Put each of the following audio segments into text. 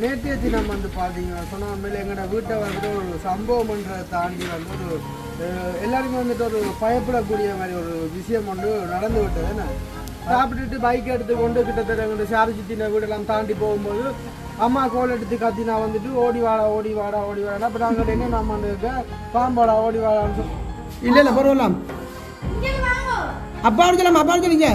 நேற்றைய தினம் வந்து பார்த்தீங்கன்னா சொன்ன உண்மையில் எங்களோட வீட்டை வந்துட்டு ஒரு சம்பவம்ன்றதை தாண்டி வந்து ஒரு எல்லாருமே வந்துட்டு ஒரு பயப்படக்கூடிய மாதிரி ஒரு விஷயம் ஒன்று நடந்து விட்டது. என்ன சாப்பிட்டுட்டு பைக் எடுத்து கொண்டு கிட்டத்தட்ட எங்கள்கிட்ட சாரிச்சித்தின வீடெல்லாம் தாண்டி போகும்போது அம்மா கோல் எடுத்து கத்தினா வந்துட்டு ஓடி வாடா ஓடி வாடா ஓடி வாடா. அப்போ நாங்கள் என்ன நம்ம இருக்க பாம்பாடா ஓடி வாடான்னு சொல்லி இல்லை இல்லை பரவாயில்லாம் அப்பா சொல்லலாம் அப்பா சொல்லிங்க.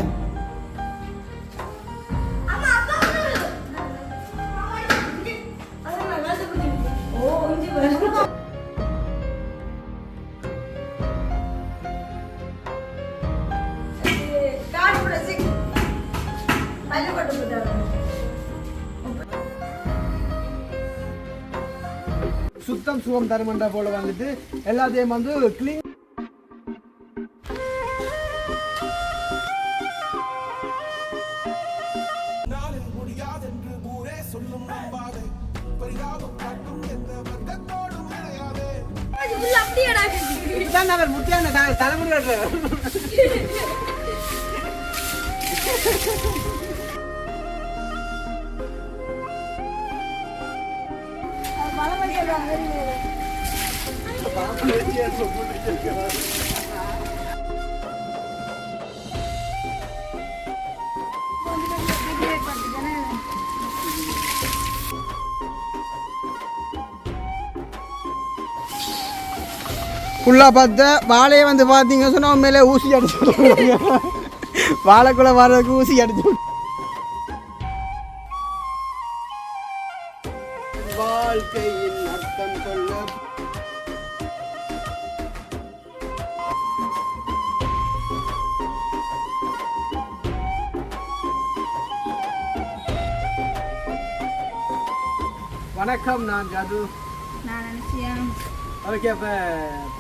சுத்தம் சுகம் தருமண்டா போல வந்துட்டு எல்லாத்தையும் வந்து கிளீன் முக்கியான தலைமுறை ஃபுல்லாக பார்த்த வாழையை வந்து பார்த்தீங்க சொன்னால் உண்மையிலே ஊசி அடிச்சு வாழைக்குள்ளே வர்றதுக்கு ஊசி அடிச்சு வாழ்க்கையின் அர்த்தம் சொல்ல வணக்கம். நான் ஜது. நான் நினைச்சேன். ஓகே, இப்போ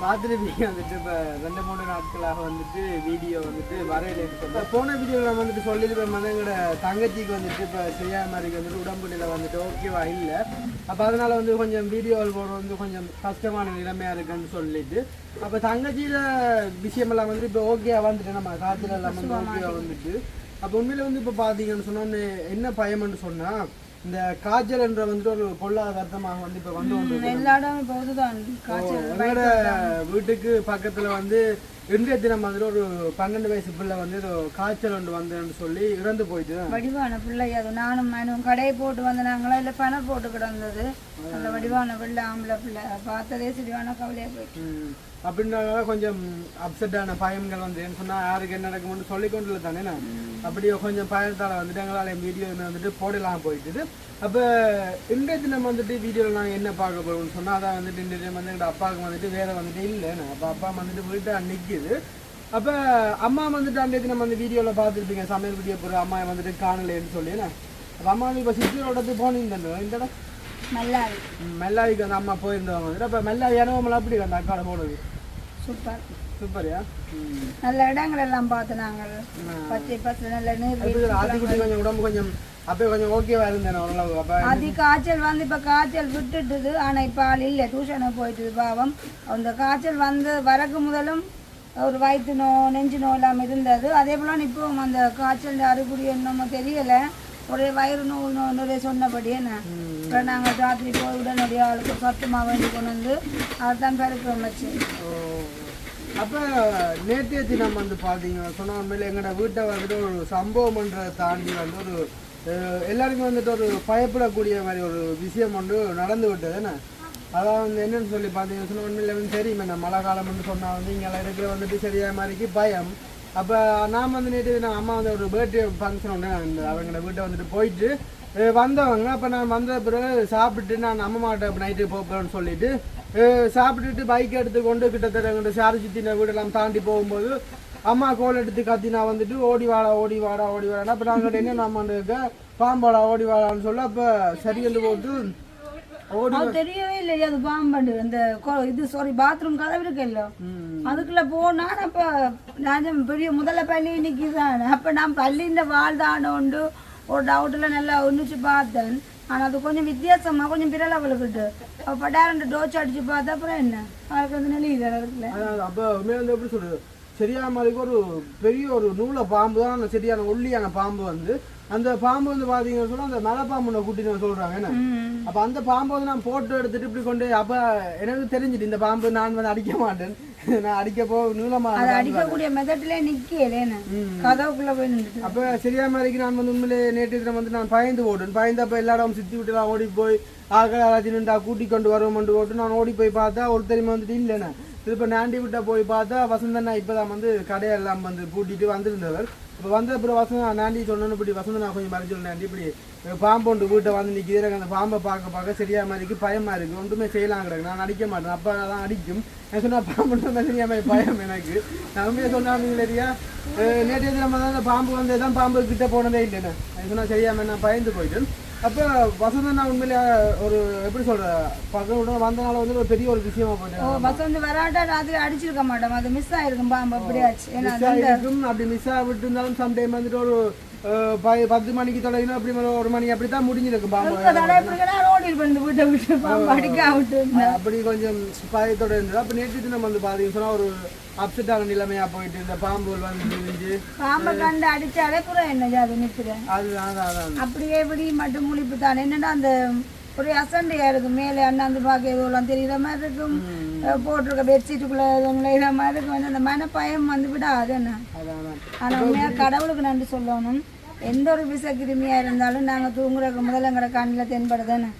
பார்த்துருப்பீங்க வந்துட்டு இப்போ 2-3 நாட்களாக வந்துட்டு வீடியோ வந்துட்டு வரையில இருக்கு. போன வீடியோவில் நான் வந்துட்டு சொல்லியிருப்பேன் வந்து எங்களோட தங்கச்சிக்கு வந்துட்டு இப்போ செய்யாத மாதிரி வந்துட்டு உடம்புல வந்துட்டு ஓகேவா இல்லை. அப்போ அதனால் வந்து கொஞ்சம் வீடியோவில் போட வந்து கொஞ்சம் கஷ்டமான நிலைமையாக இருக்குன்னு சொல்லிட்டு அப்போ தங்கச்சியில் விஷயமெல்லாம் வந்துட்டு இப்போ ஓகேவா வந்துட்டு நம்ம காய்ச்சல் எல்லாம் வந்து ஓகேவா வந்துட்டு அப்போ உண்மையில் வந்து இப்போ பார்த்தீங்கன்னு சொன்னோன்னு என்ன பயம்னு சொன்னால் இந்த காய்ச்சல் என்ற வந்துட்டு ஒரு பொல்லாத வருத்தமாக வந்து இப்போ வந்து எங்களோட வீட்டுக்கு பக்கத்துல வந்து இன்றைய தினம் வந்துட்டு ஒரு 12 வயசு பிள்ளை வந்து காய்ச்சல் ஒன்று வந்தேன்னு சொல்லி இறந்து போயிட்டு வடிவான பிள்ளை. அது நானும் கடையை போட்டு வந்தாங்களா இல்லை பணம் போட்டு கிடந்தது. அந்த வடிவான பிள்ளை ஆம்பளை பிள்ளை பார்த்ததே சரியான கவலையாக போயிட்டு அப்படின்றனால கொஞ்சம் அப்செட்டான பயங்கள் வந்து என்ன சொன்னால் யாருக்கு என்ன நடக்கும்னு சொல்லிக்கொண்டு தானே அப்படியே கொஞ்சம் பயத்தால் வந்துட்டு எங்களால் வீடியோ வந்துட்டு போடலாம் போயிட்டு. அப்போ இன்றைய தினம் வந்துட்டு வீடியோவில் நாங்கள் என்ன பார்க்க போகிறோம்னு சொன்னால் அதான் வந்துட்டு இன்றைய தினம் வந்து எங்கள் அப்பாவுக்கு வந்துட்டு வேலை வந்துட்டு இல்லைன்னு அப்போ அப்பா வந்துட்டு வீட்டை நிற்கிது. அப்போ அம்மா வந்துட்டு அன்றைய தினம் வந்து வீடியோவில் பார்த்துருப்பீங்க சமையல் வீடியோ போகிற அம்மா வந்துட்டு காணலைன்னு சொல்லினா அப்போ அம்மா வந்து இப்போ சித்தியோடத்து போனீங்க இந்த இடம் மெல்லாவிக்கு வந்து அம்மா போயிருந்தவங்க வந்துட்டு அப்போ மெல்லாவி அனுபவம் அப்படி அந்த அக்காட போனது சூப்பர் சூப்பர்யா. நல்ல இடங்கள் எல்லாம் பார்த்து நாங்கள் பச்சை பச்சை நல்ல நீர் ஆதிக்குட்டி கொஞ்சம் உடம்பு கொஞ்சம் அப்போ கொஞ்சம் ஓகேவா இருந்தேன் ஓரளவு. அப்போ அது காய்ச்சல் வந்து இப்போ காய்ச்சல் விட்டுட்டுது. ஆனால் இப்போ ஆள் இல்லை, டியூஷனுக்கு போயிட்டுது பாவம். அந்த காய்ச்சல் வந்து வரக்கு முதலும் ஒரு வயிற்று நோ நெஞ்சு நோ இல்லாமல் இருந்தது. அதே போல் இப்போ அந்த காய்ச்சல் அறிகுறி என்னமோ தெரியலை, ஒரே வயிறு நோய் சொன்னபடியே இப்போ நாங்கள் ராத்திரி போய் உடனடிய ஆளுக்கு சத்துமாக வேண்டி கொண்டு வந்து அதுதான் பெருக்கிறோம் வச்சு. அப்போ நேற்றைய தினம் வந்து பார்த்தீங்கன்னா சொன்ன உண்மையில் எங்களோட வீட்டை வந்துட்டு ஒரு சம்பவம்ன்றதை தாண்டி வந்து ஒரு எல்லாருமே வந்துட்டு ஒரு பயப்படக்கூடிய மாதிரி ஒரு விஷயம் ஒன்று நடந்து விட்டது. என்ன அதான் வந்து என்னென்னு சொல்லி பார்த்தீங்கன்னா சொன்ன உண்மையில் வந்து தெரியுமே என்ன மழை காலம்னு சொன்னால் வந்து இங்கே இருக்கிற வந்துட்டு சரியாக மாதிரிக்கு பயம். அப்போ நான் வந்து நேற்று நான் அம்மா வந்து ஒரு பர்த்டே ஃபங்க்ஷன் ஒன்று அந்த அவங்களோட வீட்டை வந்துட்டு போயிட்டு வந்தவங்க. அப்போ நான் வந்த பிறகு சாப்பிட்டு நான் அம்மா மாட்ட நைட்டு போகிறேன்னு சொல்லிட்டு சாப்பிட்டுட்டு பைக் எடுத்து கொண்டு கிட்டத்தட்ட எங்கள்கிட்ட சாரிச்சித்தின வீடெல்லாம் தாண்டி போகும்போது அம்மா கோல் எடுத்து கத்தினா வந்துட்டு ஓடி வாடா ஓடி வாடா ஓடி வாடா. அப்போ நாங்கள் என்ன நம்ம இருக்க பாம்பாடா ஓடி வாடான்னு சொல்ல அப்போ சரியென்று போட்டு தெரியவே இல்லை அது பாம்பு. அந்த இது சாரி பாத்ரூம் கதவு இருக்கு இல்லை, அதுக்குள்ள போனா அப்ப நான் பெரிய முதல்ல பள்ளி நிற்கிதான். அப்ப நான் பள்ளிஇந்த வாழ்தானோண்டு ஒரு டவுட்ல நல்லா ஒன்றுச்சு பார்த்தேன். ஆனால் அது கொஞ்சம் வித்தியாசமா கொஞ்சம் பிறல அவளுக்கிட்டு அவள் பட்டாரண்டு டோச்சு அடிச்சு பார்த்தா அப்புறம் என்ன அதுக்கு வந்து நெளியில இருக்குல்ல. அப்போ உண்மையில எப்படி சொல்றது சரியான மாதிரி ஒரு பெரிய ஒரு நூலை பாம்பு தான் சரியான ஒல்லியான பாம்பு வந்து அந்த பாம்பு வந்து பாத்தீங்கன்னு சொன்னா அந்த மலை பாம்பு கூட்டின்னு சொல்றாங்க என்ன அப்ப அந்த பாம்பு வந்து நான் போட்டோ எடுத்துட்டு இப்படி கொண்டு அப்ப எனக்கு தெரிஞ்சிட்டு இந்த பாம்பு நான் வந்து அடிக்க மாட்டேன் நான் அடிக்க போ நீளமா அடிக்கக்கூடிய மெதட்ல நிக்கல கதவுக்குள்ள போய் நின்று அப்ப சரியா மாதிரிக்கு நான் வந்து உண்மையிலே நேற்று தினம் வந்து நான் பயந்து ஓடுன் பயந்தப்ப எல்லா இடமும் சுத்தி விட்டு ஓடி போய் ஆக்கள் எல்லாத்தையும் கூட்டி கொண்டு வருவோம்னு ஓட்டு நான் ஓடி போய் பார்த்தா ஒரு தெரியுமா வந்துட்டு இல்லைண்ணே திருப்ப நாண்டி விட்ட போய் பார்த்தா வசந்தண்ணா இப்பதான் வந்து கடையெல்லாம் வந்து கூட்டிட்டு வந்திருந்தவர் இப்போ வந்த அப்புறம் வசந்தம் நாண்டி சொன்னோன்னு இப்படி வசந்தண்ணா கொஞ்சம் மறைச்சு நாண்டி இப்படி பாம்பு ஒன்று வீட்டை வந்து நிற்கிது எனக்கு அந்த பாம்பை பார்க்க சரியா மாதிரிக்கு பயமா இருக்கு ஒன்றுமே செய்யலாம் கிடக்கு நான் அடிக்க மாட்டேன் அப்பா தான் அடிக்கும் நான் சொன்னா பாம்பு சரியா மாதிரி பயம் எனக்கு நான் உண்மையை சொன்னாங்க இல்லையா நேற்றைய தினம் தான் அந்த பாம்பு வந்து தான் பாம்பு கிட்ட போனதே இல்லைண்ணே நான் சொன்னா சரியாம நான் பயந்து போயிட்டேன் அப்போ வசந்தண்ணா உண்மையிலே ஒரு எப்படி சொல்ற பக்கம் வந்தனால வந்து ஒரு பெரிய ஒரு விஷயமா போயிட்டேன் வசந்த் வராட்டா ராத்திரி அடிச்சிருக்க மாட்டோம் அது மிஸ் ஆயிருக்கும் பாம்பு அப்படியாச்சு அப்படி மிஸ் ஆகிட்டு இருந்தாலும் சம்டைம் வந்துட்டு ஒரு 10 மணிக்கு தொடங்கினா அப்படி 1 மணி அப்படித்தான் முடிஞ்சிருக்கு பாம்பு அப்படி கொஞ்சம் பயத்தோட இருந்தது அப்ப நேற்று நம்ம வந்து பாத்தீங்கன்னா ஒரு அப்செட்டான நிலைமையா போயிட்டு இந்த பாம்புகள் வந்து பாம்பை கண்டு அடிச்சாலே புறம் என்ன அது நிற்கிறேன் அப்படியே இப்படி மட்டும் முழிப்பு தான் என்னன்னா அந்த ஒரு அசண்டையா இருக்கும் மேலே அண்ணாந்து பார்க்க எதுவும் தெரியுற மாதிரி இருக்கும் போட்டிருக்க பெட்ஷீட்டுக்குள்ள நுழையிற மாதிரி இருக்கும் அந்த மன பயம் வந்து விடாது என்ன ஆனா உண்மையா கடவுளுக்கு நன்றி சொல்லணும் எந்த ஒரு விஷ கிருமியா இருந்தாலும் நாங்க தூங்குறதுக்கு முதல்ல எங்கட கண்ணில் தென்படுதானே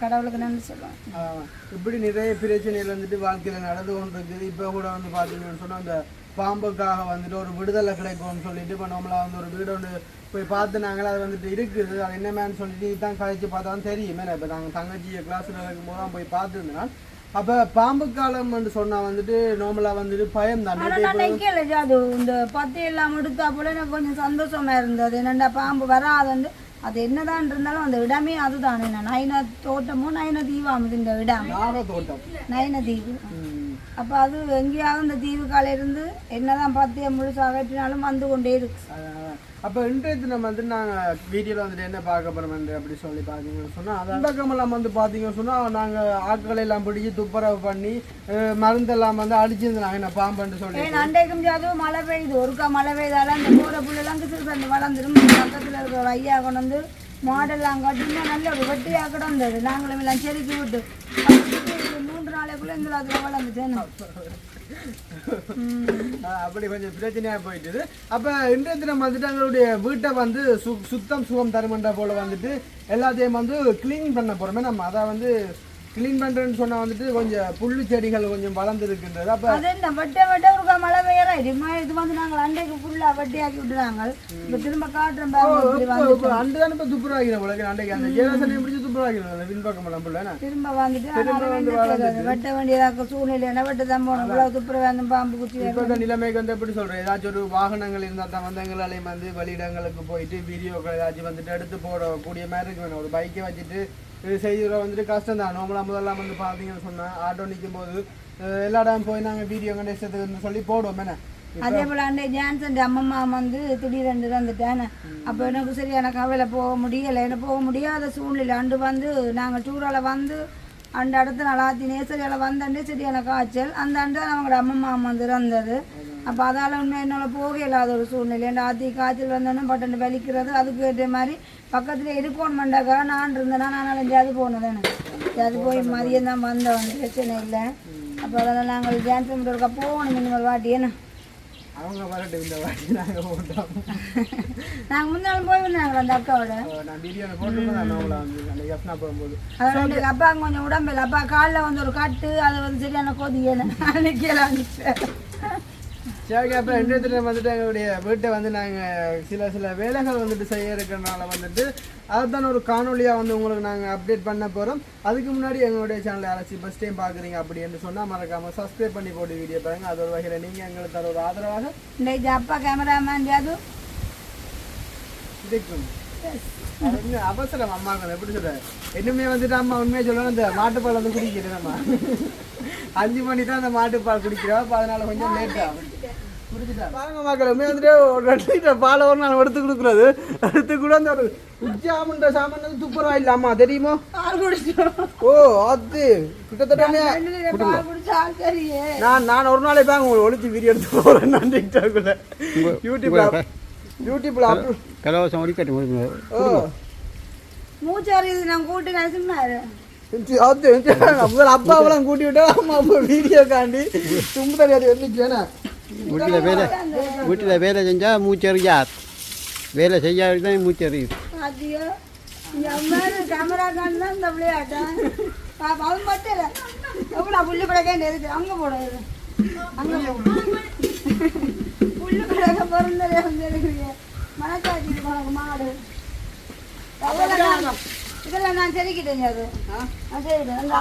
கடவுளுக்கு நன்றி சொல்லுவோம் இப்படி நிறைய பிரச்சனைகள் வந்துட்டு வாழ்க்கையில நடந்து கொண்டிருக்குது இப்ப கூட வந்து பாத்தீங்கன்னு சொன்னா அந்த பாம்புக்காக வந்துட்டு ஒரு விடுதலை கிடைக்கும்னு சொல்லிட்டு இப்போ நம்மளா வந்து ஒரு வீடு ஒன்று போய் பார்த்து நாங்கள் அது வந்துட்டு இருக்குது அது என்னமேன்னு சொல்லிட்டு தான் கழிச்சு பார்த்தா தான் தெரியுமே இப்போ நாங்கள் தங்கச்சியை கிளாஸில் இருக்கும் போது தான் போய் பார்த்துருந்தேன் அப்போ பாம்பு காலம் சொன்னா வந்துட்டு நார்மலா வந்துட்டு பயம் தான் அது இந்த பத்தி எல்லாம் எடுத்தா போல எனக்கு கொஞ்சம் சந்தோஷமா இருந்தது என்னண்டா பாம்பு வராது வந்து அது என்னதான் இருந்தாலும் அந்த இடமே அதுதான் என்ன நயன தோட்டமும் நயன தீவாம் இந்த இடம் நயன தீவு அப்ப அது எங்கேயாவது இந்த தீவு கால இருந்து என்னதான் பத்தியம் முழுசு அகற்றினாலும் வந்து கொண்டே இருக்கு அப்போ இன்றைய தினம் வந்து நாங்கள் வீடியோவில் வந்துட்டு என்ன பார்க்க போகிறோம் அப்படி சொல்லி பார்த்தீங்கன்னு சொன்னால் அந்த பக்கமெல்லாம் வந்து பார்த்தீங்கன்னு சொன்னால் நாங்கள் ஆட்களை எல்லாம் பிடிச்சி துப்புரவு பண்ணி மருந்தெல்லாம் வந்து அடிச்சிருந்தாங்க என்ன பாம்புன்னு சொல்லி அன்றைக்கும் அதுவும் மழை பெய்யுது ஒருக்கா மழை பெய்தாலும் அந்த போகிற புள்ளெல்லாம் கிசிறு வளர்ந்துடும் பக்கத்தில் இருக்கிற ஒரு ஐயா கொண்டு வந்து மாடெல்லாம் கட்டினா நல்ல ஒரு வெட்டியாக கிடந்தது நாங்களும் எல்லாம் செதுக்கி விட்டு 3 நாளைக்குள்ள எங்களை அதில் வளர்ந்துட்டேன் அப்படி கொஞ்சம் பிரச்சனையா போயிட்டு அப்ப இன்றைய தினம் வந்துட்டு எங்களுடைய வீட்டை வந்து சுத்தம் சுகம் தருமன்ற போல வந்துட்டு எல்லாத்தையும் வந்து கிளீன் பண்ண போறோமே நம்ம அதை வந்து கிளீன் பண்றேன்னு சொன்னா வந்துட்டு கொஞ்சம் புல்லு செடிகள் கொஞ்சம் வளர்ந்து இருக்கின்றது அப்ப வெட்ட ஒரு மழை பெய்யற இது வந்து நாங்கள் அண்டைக்கு ஃபுல்லா வெட்டியாக்கி விட்டுறாங்க இப்ப திரும்ப காட்டுறோம் அண்டுதான் இப்ப துப்புரவாக்கிறோம் போல அண்டைக்கு அந்த ஜேரசனை பிடிச்சி துப்புரவாக்கிறோம் பின்பக்கம் எல்லாம் புள்ள திரும்ப வந்துட்டு வெட்ட வேண்டியதாக சூழ்நிலை என்ன வெட்ட தான் போனோம் இவ்வளவு துப்புரவா பாம்பு குச்சி இப்ப நிலைமைக்கு வந்து எப்படி சொல்றேன் ஏதாச்சும் ஒரு வாகனங்கள் இருந்தா தான் வந்து எங்களாலையும் வந்து வெளியிடங்களுக்கு போயிட்டு வீடியோக்கள் ஏதாச்சும் வந்துட்டு எடுத்து போடக்கூடிய மாதிரி இருக்கு வேணும் ஒரு பைக்கை வச்சுட்டு செய்கிற வந்துட்டு கஷ்டம் தான் நார்மலாக முதல்லாம் வந்து பார்த்தீங்கன்னு சொன்னால் ஆட்டோ நிற்கும் போது எல்லா இடம் போய் நாங்கள் வீடியோ கண்டேஷத்துக்கு சொல்லி போடுவோம் என்ன அதே போல் அண்டே ஜான்சன் அம்மம்மா வந்து திடீரென்று வந்துட்டேன் அப்போ எனக்கு சரியான கவலை போக முடியலை எனக்கு போக முடியாத சூழ்நிலை அண்டு வந்து நாங்கள் டூரால் வந்து அந்த இடத்துல நல்லாத்தி நேசரியால் வந்தண்டே சரியான காய்ச்சல் அந்த அண்டு அவங்களோட அம்மம்மா வந்து இறந்தது அப்போ அதால் உண்மை என்னால் போக இல்லாத ஒரு சூழ்நிலை என் ஆத்தி காய்ச்சல் வந்தோன்னே பட்டன் வலிக்கிறது அதுக்கு ஏற்ற மாதிரி பக்கத்தில் இருக்கணுமெண்டாக்கா நான் இருந்தேன்னா நான் எங்கேயாவது போனது எனக்கு அது போய் மதியம் தான் வந்தோம் பிரச்சனை இல்லை அப்போ அதெல்லாம் நாங்கள் ஜான்சன் இருக்கா போகணும் இந்த வாட்டி என்ன அவங்க வரட்டும் இந்த வாட்டி நாங்கள் போட்டோம் நாங்கள் முன்னாலும் போயிருந்தாங்க அந்த அக்காவோட நான் வீடியோவில் போட்டுருந்தேன் அந்த எஃப்னா போகும்போது அதான் அப்பா கொஞ்சம் உடம்பில்லை அப்பா காலில் வந்து ஒரு கட்டு அதை வந்து சரியான கொதியேன்னு அன்னைக்கெல்லாம் சரி அப்போ இன்றைய வந்துட்டு எங்களுடைய வீட்டை வந்து நாங்கள் சில வேலைகள் வந்துட்டு செய்ய இருக்கிறனால வந்துட்டு அதுதான் ஒரு காணொலியாக வந்து உங்களுக்கு நாங்கள் அப்டேட் பண்ண போகிறோம் அதுக்கு முன்னாடி எங்களுடைய சேனலை யாராச்சும் ஃபஸ்ட் டைம் பார்க்குறீங்க அப்படின்னு சொன்னால் மறக்காமல் சப்ஸ்கிரைப் பண்ணி போட்டு வீடியோ பாருங்கள் அது ஒரு வகையில் நீங்கள் எங்களுக்கு தர ஒரு ஆதரவாக இந்த அப்பா கேமராமேன் யாரு இதுக்கும் அவசரம் அம்மாங்க எப்படி சொல்ற இன்னுமே வந்துட்டு அம்மா உண்மையை சொல்லணும் இந்த மாட்டுப்பால் வந்து குடிக்கிறேன் நம்ம 5 மணி தான் அந்த மாட்டுப்பால் குடிக்கிறோம் அப்போ அதனால கொஞ்சம் லேட் ஆகும் பாருங்க மக்களுமே வந்துட்டு ஒரு 2 லிட்டர் பால் ஒரு நாள் எடுத்து கொடுக்குறது எடுத்து கூட அந்த ஒரு உச்சாமன்ற சாமான் துப்புரவா இல்லாமா தெரியுமோ ஓ அது கிட்டத்தட்ட நான் ஒரு நாளே பாங்க உங்களுக்கு ஒழிச்சு வீடியோ எடுத்து போறேன் நான் டிக்டாக்ல யூடியூப்ல கலவசம் ஒடிக்கட்டும். ஓ மூச்சு அறியுது நான் கூட்டு கழிச்சுனாரு முதல்ல அப்பாவெல்லாம் கூட்டி விட்டா அம்மா அப்பா வீடியோ காண்டி தும்பு தனியாது வந்துச்சேன்னா வீட்டில் வேலை செஞ்சால் மூச்சறியாது, வேலை செய்யாத தான் மூச்சறியுது. ஐயோ கேமரா காண்டு தான் இந்த விளையாட்டா அது மட்டும் இல்லை எவ்வளோ புல்லு கிடக்கேன் இருக்கு அங்கே போடுறது அங்கே புல்லு கிடக்க பிறந்ததே வந்து இருக்கிறீங்க மனசாட்சி உனக்கு மாடு இதெல்லாம் நான் செதுக்கிட்டேன் அது நான் சரிக்கிட்டேன்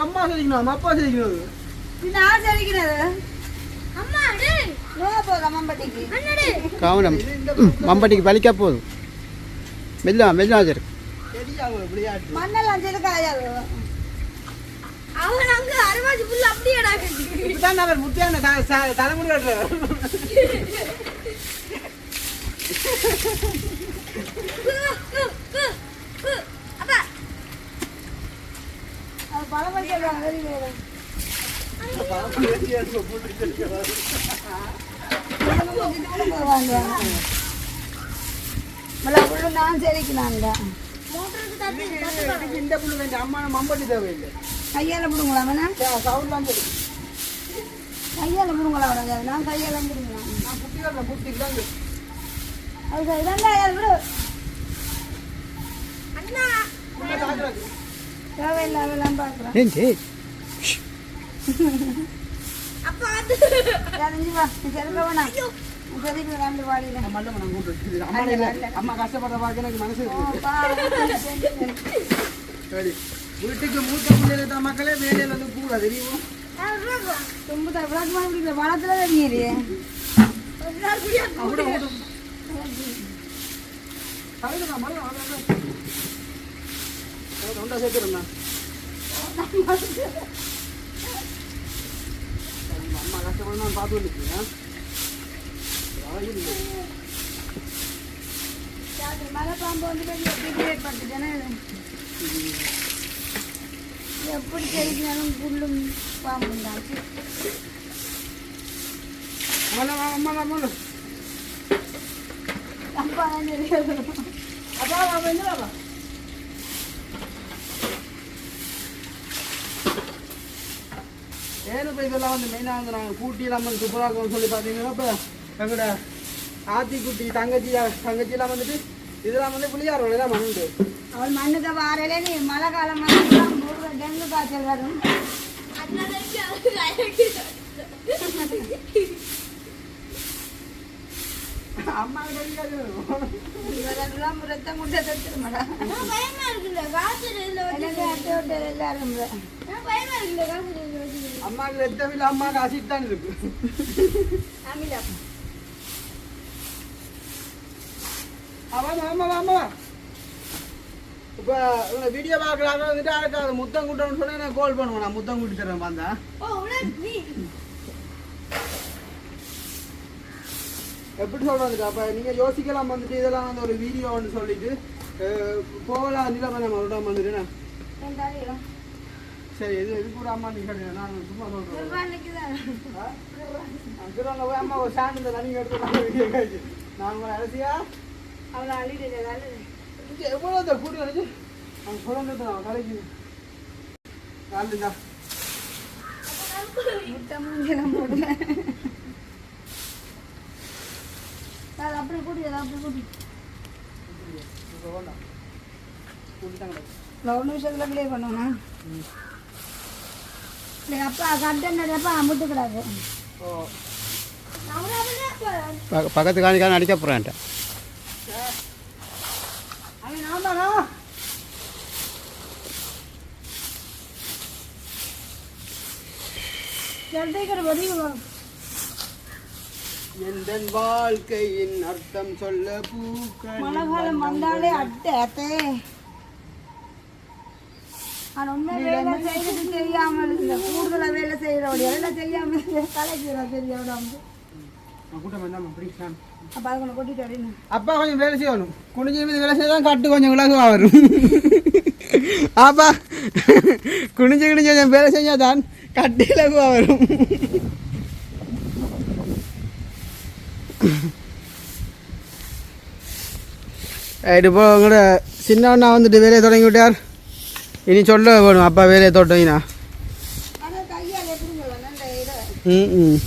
அம்மா சரிக்கணும் அப்பா சரிக்கணும் நான் சரிக்கிறது அம்மா நோ போதும் மம்பட்டிக்கு கவனம், மம்பட்டிக்கு வலிக்கா போதும். மெல்ல சரி. விளையாட்டு மண்ணெல்லாம் செதுக்காயாது அவன் அங்கே அரைவாசி புல்லு அப்படியே இப்பதான் அவர் முத்தியான தலைமுடி கட்டுறாரு பழமை சொல்லுவாங்க வெறி வேறு நான் சரிக்கலாங்க இந்த புள்ளு வேண்டிய அம்மா மம்பட்டி தேவையில்லை கையால் பிடுங்களா வேணா சவுண்ட்லாம் சரி கையால் பிடுங்களா வேணாங்க நான் கையால் பிடுங்களா நான் குட்டிக்காரன் குட்டிக்கு அது சரி ரெண்டாயிரம் விடு தேவையில்லாமலாம் பார்க்குறேன் ஏஞ்சி அம்மா கஷ்டப்படுற பார்க்க எனக்கு மனசு வீட்டுக்கு மூத்த பிள்ளைங்க மக்களே வேலையில வந்து கூட தெரியும் வளத்துல தெரியுது சேர்த்துருந்தேன் அம்மா கஷ்டப்பட நான் பார்த்து வந்துருக்கேன் மழை பாம்பு வந்து ஏற்பட்டுட்டேன்னா எப்படி தெரிஞ்சாலும் புல்லும் பாம்பும் தான் அம்மா அப்பா தான் தெரியாது அப்பா என்ன ஏன்னு இப்போ இதெல்லாம் வந்து மெயினாக வந்து நாங்கள் கூட்டியெல்லாம் வந்து சூப்பராக சொல்லி பார்த்தீங்கன்னா இப்போ எங்களோட ஆத்திக்குட்டி தங்கச்சியெல்லாம் வந்துட்டு இதெல்லாம் வந்து புளியாரோட தான் மண்ணு அவள் மண்ணுக்கு வாரலே நீ மழை காலம் டெங்கு காய்ச்சல் வரும் அம்மா இதெல்லாம் ரத்தம் கொண்டு தத்துருமாடா எல்லாரும் அம்மாவுக்கு ரத்தமில்லை அம்மாவுக்கு அசிட் தான் இருக்கு ஆமா இப்போ வீடியோ பார்க்குறாங்க வந்துட்டு அதுக்கு அது முத்தம் கூட்டணும்னு சொன்னா நான் கால் பண்ணுவேன், நான் முத்தம் கூட்டி தரேன் வந்தா எப்படி சொல்றதுக்கா? அப்போ நீங்கள் யோசிக்கலாம் வந்துட்டு இதெல்லாம் வந்து ஒரு வீடியோன்னு சொல்லிட்டு போகலாம் நிலம் நம்ம விடாம வந்துட்டு சரி இது இது கூட அம்மா நீங்கள் நான் சும்மா சொல்கிறேன் திருவாங்க போய் அம்மா ஒரு ஸ்டாண்ட் இந்த தண்ணி எடுத்து வீடியோ காய்ச்சி நான் உங்களை அலசியா அவளை அள்ளிட்டு எவ்வளோ இந்த கூட்டி அடிச்சு அவங்க சொல்லுறது நான் கடைக்கு காலையா முட்டை மூஞ்செல்லாம் போடுவேன் அப்படி கூட்டி அப்படி கூட்டி ஒரு நிமிஷத்துல ப்ளே பண்ணுவோண்ணா அப்பா கட்டப்பா அமுட்டு கிடாது பக்கத்து காணிக்கான அடிக்க போகிறேன்ட்ட எந்தன் வாழ்க்கையின் அர்த்தம் சொல்ல பூக்கள் மழை காலம் வந்தாலே அட்டை வேலை செய்யறது தெரியாமல் இந்த கூடுதல வேலை செய்யறோட எல்லாம் தெரியாமல் தலைக்கு தெரியாம அப்பா கொஞ்சம் கொட்டிட்டு அப்படின்னு அப்பா கொஞ்சம் வேலை செய்யணும், குனிஞ்சு வேலை செய்யதான் கட்டு கொஞ்சம் உலகமாக வரும். அப்பா குனிஞ்சு கொஞ்சம் வேலை செஞ்சாதான் கட்டு இலகுவா வரும். இப்போ உங்களோட சின்னவண்ணா வந்துட்டு வேலையை தொடங்கி விட்டார். இனி சொல்ல வேணும் அப்பா வேலையை தொடங்கினா. ம்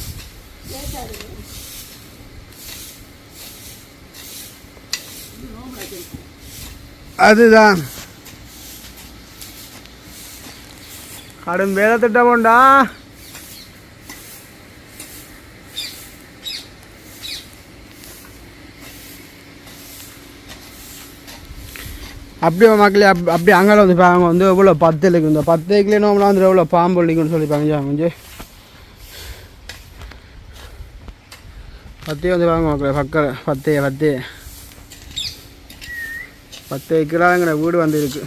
அதுதான் கடும் வேலை திட்டம் உண்டா. அப்படியே மக்களே அப்படி அங்கே வந்து அவங்க வந்து எவ்வளோ 10 இருக்கு. இந்த 10 ஏக்கிலே நம்மளாம் வந்து எவ்வளோ பாம்பு இல்லைங்கன்னு சொல்லிப்பாங்க. கொஞ்சம் 10 வந்து வாங்க மக்களே பக்கம் 10 ஏக்கராங்கிற வீடு வந்து இருக்கு.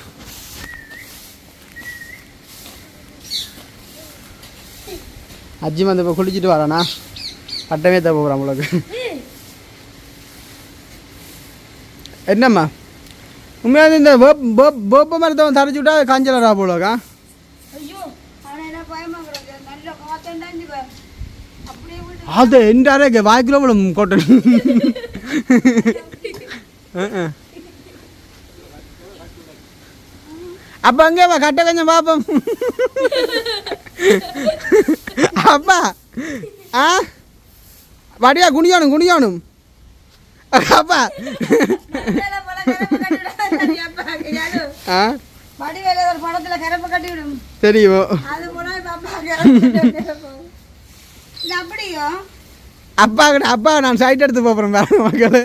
அஜி வந்து இப்போ குளிச்சுட்டு வரானா அட்டமே தான் போகிறான் உங்களுக்கு. என்னம்மா உண்மையாக இந்த வேப்ப மரத்தை தரைச்சி விட்டா காஞ்சலரா போலக்கா. அது எண்டாரே வாய்க்குள்ள போல கொட்டணும். அப்ப அங்கே கட்ட கொஞ்சம் பாப்போம். அப்பா ஆ வடியா குனியானும் அப்பா தெரியும். அப்பா நான் சைட் எடுத்து போறேன் மக்களே.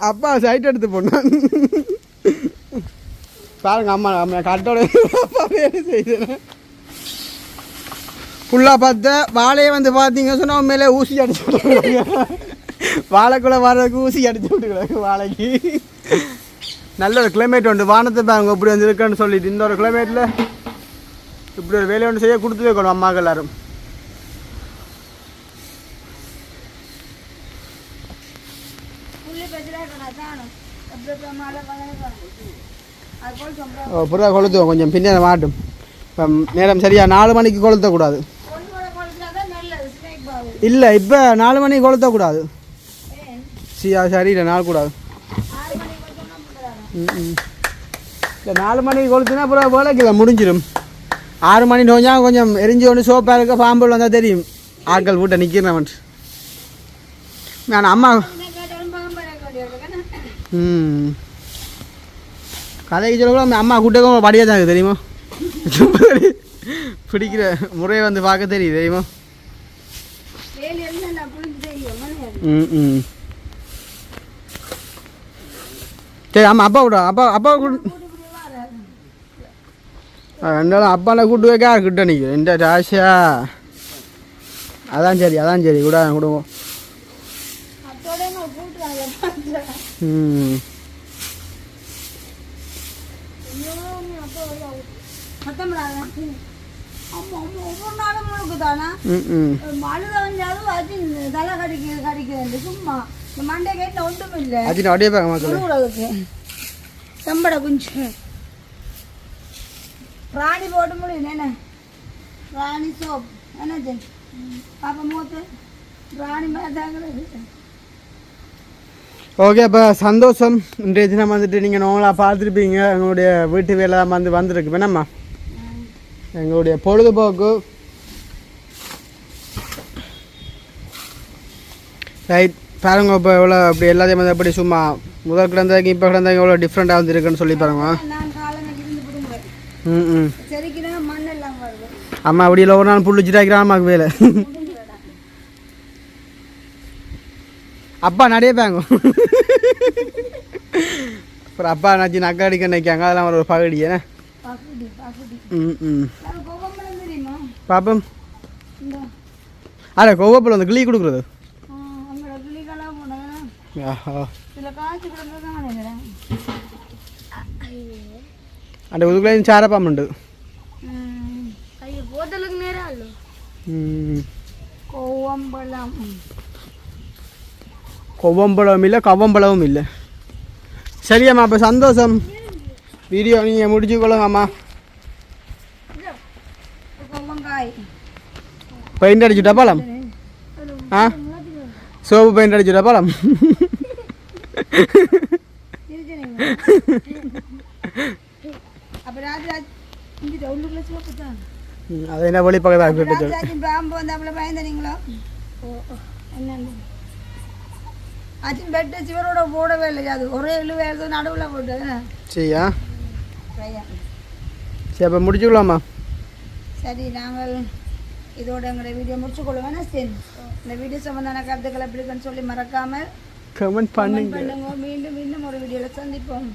அப்பா சைட் எடுத்து போனான் பாருங்க. அம்மா கட்டோட அப்பா வேலை செய்தேன் ஃபுல்லாக பார்த்த வாழையை வந்து பார்த்தீங்க சொன்னால் உண்மையிலே ஊசி அடிச்சு விட்டுருக்காங்க. வாழைக்குள்ளே வர்றதுக்கு ஊசி அடிச்சு விட்டுக்கிறாங்க வாழைக்கு. நல்ல ஒரு கிளைமேட் உண்டு. வானத்தை பாருங்க இப்படி வந்து இருக்குன்னு சொல்லிட்டு இந்த ஒரு கிளைமேட்டில் இப்படி ஒரு வேலையை ஒன்று செய்ய கொடுத்து வைக்கணும் அம்மாக்கள் எல்லாரும். புறா கொளுத்துவோம் கொஞ்சம் பின்னாடி மாட்டும். இப்போ நேரம் சரியா 4 மணிக்கு கொளுத்தக்கூடாது. இல்லை இப்போ 4 மணிக்கு கொளுத்தக்கூடாது. சரியில்லை நாள் கூடாது. இல்லை 4 மணிக்கு கொளுத்துனா அப்புறம் வேலைக்கு முடிஞ்சிடும். 6 மணி நோஞ்சா கொஞ்சம் எரிஞ்சு ஒன்று சோப்பாக இருக்க பாம்பு வந்தால் தெரியும் ஆட்கள் வீட்டை நிற்கிறவன். நான் அம்மா கதைக்கு சொல்ல அம்மா கூட்டக்கும் படியாக தான் இருக்குது தெரியுமா. பிடிக்கிற முறையை வந்து பார்க்க தெரியுது தெரியுமா. சரி ஆமாம் அப்பா விட அப்பா ரெண்டாலும் அப்பாவில் கூட்டு வைக்க கிட்ட நிற்கும் எந்த ராசியா. அதான் சரி கூட கொடுவோம். ராணி போட்டு முடியும் என்ன ராணி சோப் என்ன பாப்பா மூத்து ராணி மாதிரி. ஓகே அப்போ சந்தோஷம். இன்றைய தினம் வந்துட்டு நீங்கள் நோங்களாக பார்த்துருப்பீங்க. எங்களுடைய வீட்டு வேலை வந்துருக்கு வேணாம்மா. எங்களுடைய பொழுதுபோக்கு ரைட் பாருங்க. இப்போ எவ்வளோ அப்படி எல்லாத்தையும் வந்து எப்படி சும்மா முதல் கிடந்தாங்க இப்போ கிடந்தாங்க எவ்வளோ டிஃப்ரெண்ட்டாக வந்துருக்குன்னு சொல்லி பாருங்க. அம்மா அப்படி இல்லை ஒரு நாள் புள்ளிச்சுட்டாக்கிறான் அம்மாவுக்கு வேலை. அப்பா நிறைய பேங்க அப்புறம் அப்பா நாச்சு நக்கா அடிக்க நினைக்காங்க. அதெல்லாம் ஒரு பகடி ஏன்னா பாப்பம். அட கோவப்பழம் அந்த கிளி கொடுக்குறது அந்த உதுக்குள்ள சார பாம்புண்டு. கொவ்வம்பழமும் இல்லை கவ்வம்பழமும் இல்லை. சரியாம்மா அப்போ சந்தோஷம். வீடியோ நீங்கள் முடிச்சுக்கொள்ளுங்க அம்மா. பெயிண்ட் அடிச்சுட்டா பாலம் ஆ சோப்பு பெயிண்ட் அடிச்சுட்டா பாலம் அப்ப ராஜா இங்க உள்ளுக்குள்ள சோப்பு தான் அது என்ன வழி பக்கத்தில் ராஜாஜி பாம்பு வந்து அவ்வளோ பயந்தனீங்களோ என்னன்னு அச்சின் பெட்டு சிவரோட போடவே இல்லை அது ஒரே இழுவே எழுது நடுவில் போட்டு சரியா சரி அப்போ முடிச்சுக்கலாமா சரி நாங்கள் இதோட எங்களுடைய வீடியோ முடிச்சுக்கொள்ளுவேன் சரி இந்த வீடியோ சம்பந்தமான கருத்துக்களை எப்படி இருக்குன்னு சொல்லி மறக்காமல் கமெண்ட் பண்ணுங்க மீண்டும் மீண்டும் ஒரு வீடியோவில் சந்திப்போம்